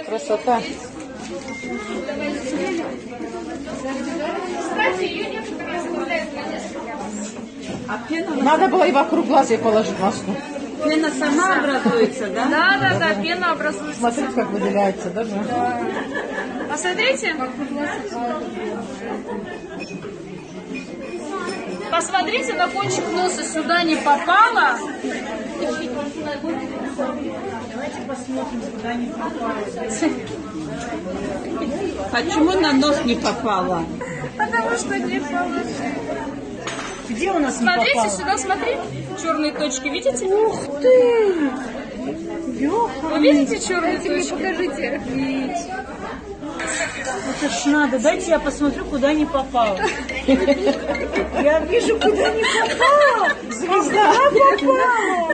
Красота. Надо было и вокруг глаз ей положить маску. Пена сама образуется, да? Да, пена образуется. Смотрите, как выделяется, да? Да. Посмотрите. Посмотрите, на кончик носа сюда не попало. Давайте посмотрим, куда не попало. Почему на нос не попало? Потому что не положили. Где у нас Смотрите, не попало? сюда смотри. Черные точки, видите? Ух ты! Вы видите черные точки? Покажите. Это ж надо. Дайте я посмотрю, куда не попало. Я вижу, куда не попало. Звезда попала.